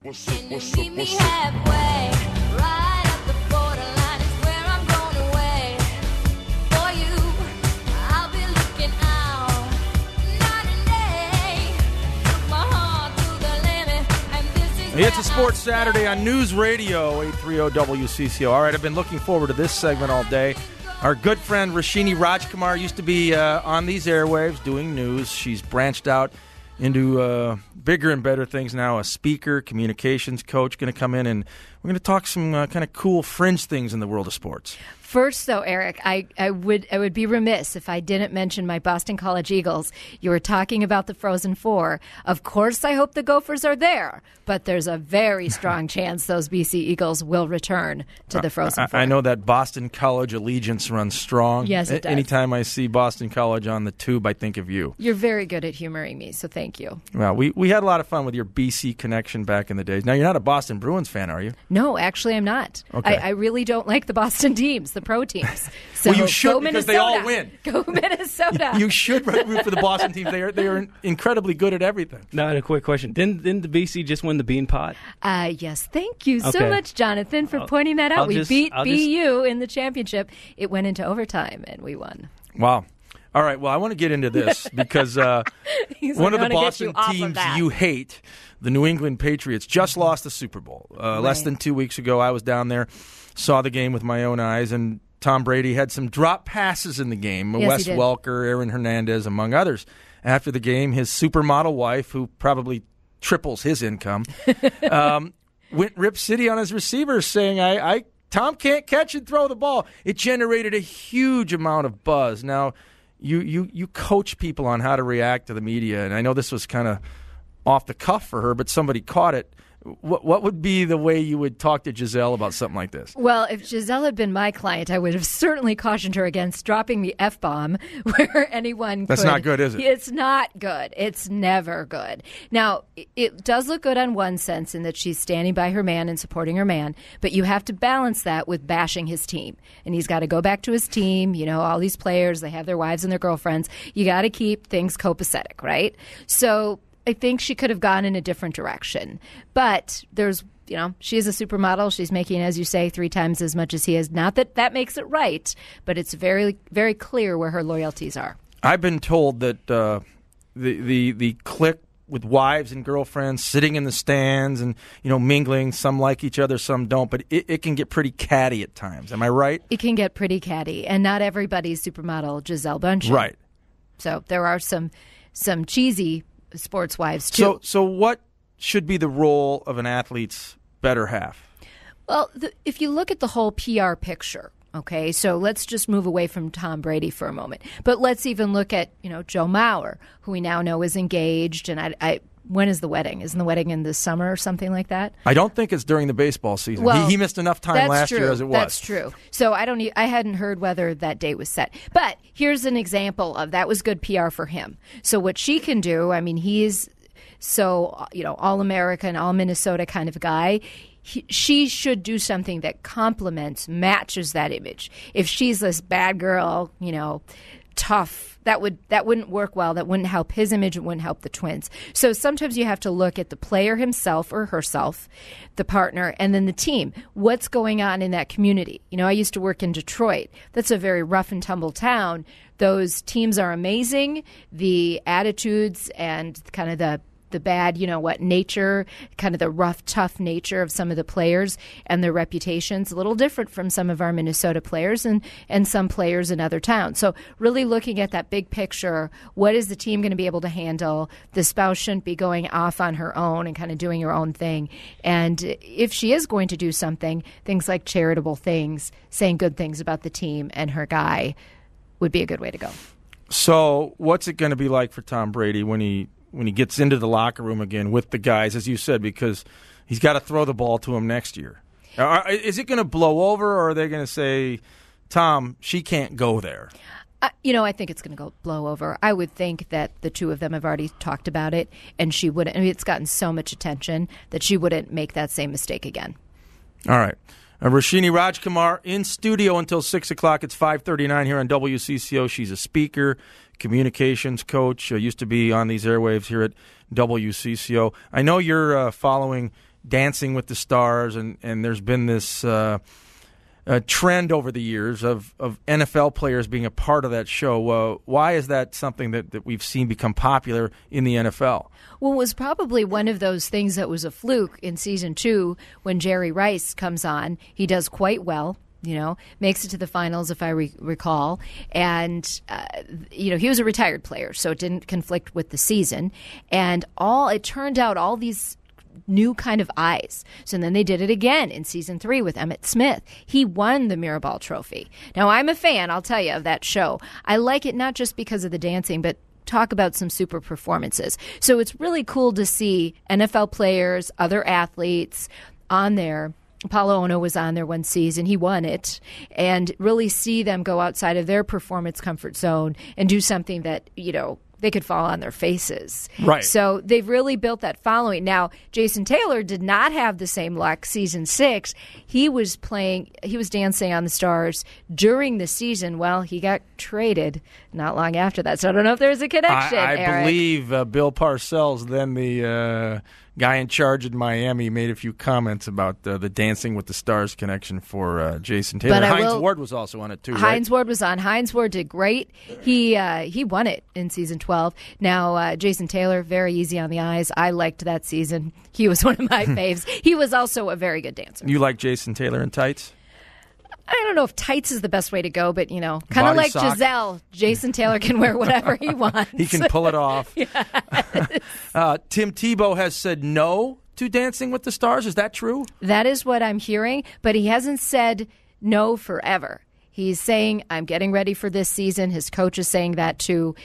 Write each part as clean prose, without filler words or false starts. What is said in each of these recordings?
Can you meet me halfway? Right up the borderline is where I'm going away. For you, I'll be looking out night and day. Took my heart to the limit, and this is It's a Sports Saturday on News Radio 830 WCCO. All right, I've been looking forward to this segment all day. Our good friend Roshini Rajkumar used to be on these airwaves doing news. She's branched out into bigger and better things now, a speaker, communications coach, going to come in, and we're going to talk some kind of cool fringe things in the world of sports. First, though, Eric, I would be remiss if I didn't mention my Boston College Eagles. You were talking about the Frozen Four. Of course, I hope the Gophers are there, but there's a very strong chance those BC Eagles will return to the Frozen Four. I know that Boston College allegiance runs strong. Yes, it does. Anytime I see Boston College on the tube, I think of you. You're very good at humoring me, so thank you. Well, we had a lot of fun with your BC connection back in the days. Now, you're not a Boston Bruins fan, are you? No, actually, I'm not. Okay. I really don't like the Boston teams, the pro teams. So Well, you should, go because Minnesota. they all win. Go Minnesota. You should root for the Boston teams. They are incredibly good at everything. Now, I had a quick question. Didn't the BC just win the Bean Pot? Yes, thank you so Okay. much, Jonathan, for pointing that out. I'll We just- beat I'll BU in the championship. It went into overtime, and we won. Wow. All right, well, I want to get into this because one of the Boston teams you hate, the New England Patriots, just lost the Super Bowl. Less than 2 weeks ago, I was down there, saw the game with my own eyes, and Tom Brady had some drop passes in the game. Yes, Wes he did. Welker, Aaron Hernandez, among others. After the game, his supermodel wife, who probably triples his income, went Rip City on his receivers, saying, Tom can't catch and throw the ball. It generated a huge amount of buzz. Now, you coach people on how to react to the media, and I know this was kind of off the cuff for her, but somebody caught it. What would be the way you would talk to Giselle about something like this? Well, if Giselle had been my client, I would have certainly cautioned her against dropping the F-bomb where anyone That's could. not good, is it? It's not good. It's never good. Now, it does look good on one sense in that she's standing by her man and supporting her man, but you have to balance that with bashing his team. And he's got to go back to his team. You know, all these players, they have their wives and their girlfriends. You got to keep things copacetic, right? So I think she could have gone in a different direction. But there's, she is a supermodel. She's making, as you say, 3 times as much as he is. Not that that makes it right, but it's very, very clear where her loyalties are. I've been told that the clique with wives and girlfriends sitting in the stands and, mingling, some like each other, some don't, but it can get pretty catty at times. Am I right? It can get pretty catty, and not everybody's supermodel Giselle Bündchen. Right. So there are some cheesy sports wives too. So what should be the role of an athlete's better half? Well, if you look at the whole PR picture, okay, so let's just move away from Tom Brady for a moment. But let's even look at, Joe Mauer, who we now know is engaged. And when is the wedding? Isn't the wedding in the summer or something like that? I don't think it's during the baseball season. Well, he missed enough time last year as it was. That's true. So I hadn't heard whether that date was set. But here's an example of that was good PR for him. So what she can do, he's so, all-American, all-Minnesota kind of guy. She should do something that matches that image. If she's this bad girl, tough, that wouldn't work well. That wouldn't help his image. It wouldn't help the twins. So sometimes you have to look at the player himself or herself, the partner, and then the team. What's going on in that community? I used to work in Detroit. That's a very rough and tumble town. Those teams are amazing. The attitudes and kind of the bad, nature, kind of the rough, tough nature of some of the players and their reputations, a little different from some of our Minnesota players and some players in other towns. So really looking at that big picture, what is the team going to be able to handle? The spouse shouldn't be going off on her own and kind of doing her own thing. And if she is going to do something, things like charitable things, saying good things about the team and her guy would be a good way to go. So what's it going to be like for Tom Brady when he gets into the locker room again with the guys, as you said, because he's got to throw the ball to him next year? Is it going to blow over, or are they going to say, Tom, she can't go there? I think it's going to blow over. I would think that the two of them have already talked about it, and she wouldn't. It's gotten so much attention that she wouldn't make that same mistake again. All right. Roshini Rajkumar in studio until 6 o'clock. It's 5:39 here on WCCO. She's a speaker, communications coach, used to be on these airwaves here at WCCO. I know you're following Dancing with the Stars, and there's been this trend over the years of NFL players being a part of that show. Why is that something that we've seen become popular in the NFL? Well, it was probably one of those things that was a fluke in season 2 when Jerry Rice comes on. He does quite well. Makes it to the finals, if I recall. And, he was a retired player, so it didn't conflict with the season. And it turned out all these new kind of eyes. So then they did it again in season 3 with Emmitt Smith. He won the Mirabal Trophy. Now, I'm a fan, I'll tell you, of that show. I like it not just because of the dancing, but talk about some super performances. So it's really cool to see NFL players, other athletes on there. Paulo Ono was on there one season. He won it. And really see them go outside of their performance comfort zone and do something that, they could fall on their faces. Right. So they've really built that following. Now, Jason Taylor did not have the same luck season 6. He was dancing on the Stars during the season. Well, he got traded not long after that. So I don't know if there's a connection, I Eric. believe Bill Parcells, then the guy in charge in Miami, made a few comments about the Dancing with the Stars connection for Jason Taylor. Hines Ward was also on it too, right? Hines Ward was on. Hines Ward did great. He won it in season 12. Now, Jason Taylor, very easy on the eyes. I liked that season. He was one of my faves. He was also a very good dancer. You like Jason Taylor in tights? I don't know if tights is the best way to go, but, kind of like sock. Giselle, Jason Taylor can wear whatever he wants. He can pull it off. Yes. Tim Tebow has said no to Dancing with the Stars. Is that true? That is what I'm hearing, but he hasn't said no forever. He's saying, I'm getting ready for this season. His coach is saying that too.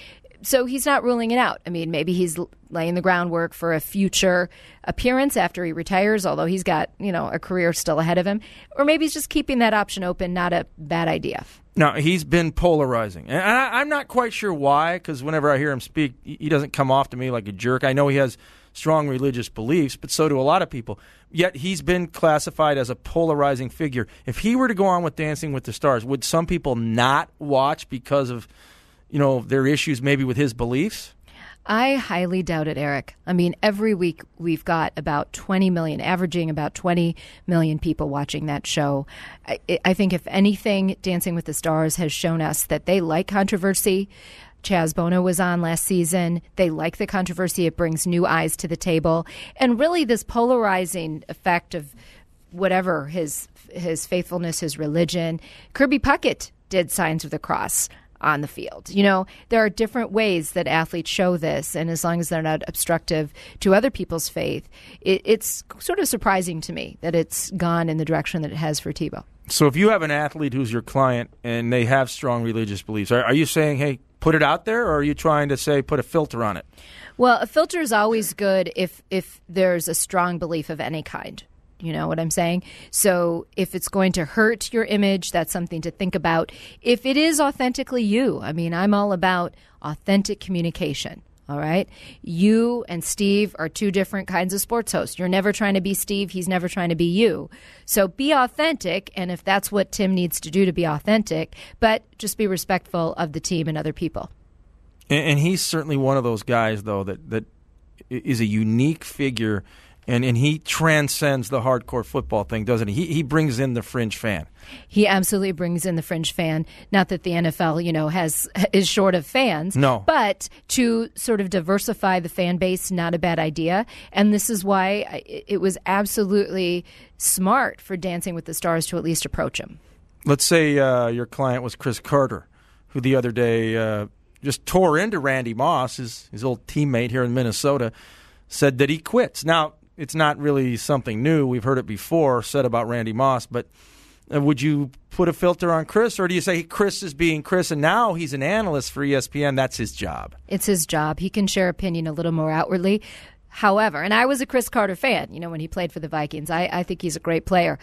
So he's not ruling it out. I mean, maybe he's laying the groundwork for a future appearance after he retires, although he's got, a career still ahead of him. Or maybe he's just keeping that option open, not a bad idea. Now, he's been polarizing. And I'm not quite sure why, because whenever I hear him speak, he doesn't come off to me like a jerk. I know he has strong religious beliefs, but so do a lot of people. Yet he's been classified as a polarizing figure. If he were to go on with Dancing with the Stars, would some people not watch because of their issues maybe with his beliefs? I highly doubt it, Eric. I mean, every week we've got about 20 million, averaging about 20 million people watching that show. I think if anything, Dancing with the Stars has shown us that they like controversy. Chaz Bono was on last season. They like the controversy. It brings new eyes to the table. And really this polarizing effect of whatever his faithfulness, his religion. Kirby Puckett did Signs of the Cross on the field. There are different ways that athletes show this, and as long as they're not obstructive to other people's faith, it's sort of surprising to me that it's gone in the direction that it has for Tebow. So if you have an athlete who's your client and they have strong religious beliefs, are you saying, hey, put it out there, or are you trying to say put a filter on it? Well, a filter is always good if there's a strong belief of any kind. You know what I'm saying? So if it's going to hurt your image, that's something to think about. If it is authentically you, I mean, I'm all about authentic communication. All right? You and Steve are two different kinds of sports hosts. You're never trying to be Steve. He's never trying to be you. So be authentic, and if that's what Tim needs to do to be authentic, but just be respectful of the team and other people. And he's certainly one of those guys, though, that is a unique figure. And he transcends the hardcore football thing, doesn't he? He brings in the fringe fan. He absolutely brings in the fringe fan. Not that the NFL, is short of fans. No. But to sort of diversify the fan base, not a bad idea. And this is why it was absolutely smart for Dancing with the Stars to at least approach him. Let's say your client was Chris Carter, who the other day just tore into Randy Moss, his old teammate here in Minnesota, said that he quits. Now, it's not really something new. We've heard it before said about Randy Moss, but would you put a filter on Chris, or do you say Chris is being Chris and now he's an analyst for ESPN? That's his job. It's his job. He can share opinion a little more outwardly. However, and I was a Chris Carter fan, when he played for the Vikings. I think he's a great player.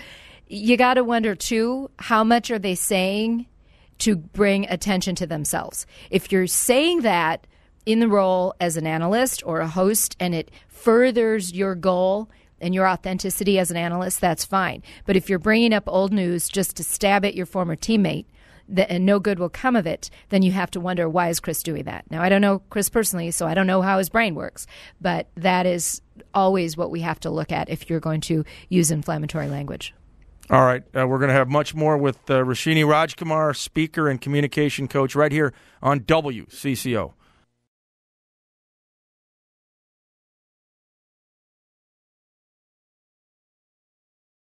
You got to wonder, too, how much are they saying to bring attention to themselves? If you're saying that in the role as an analyst or a host and it furthers your goal and your authenticity as an analyst, that's fine. But if you're bringing up old news just to stab at your former teammate and no good will come of it, then you have to wonder, why is Chris doing that? Now, I don't know Chris personally, so I don't know how his brain works, but that is always what we have to look at if you're going to use inflammatory language. All right. We're going to have much more with Roshini Rajkumar, speaker and communication coach, right here on WCCO.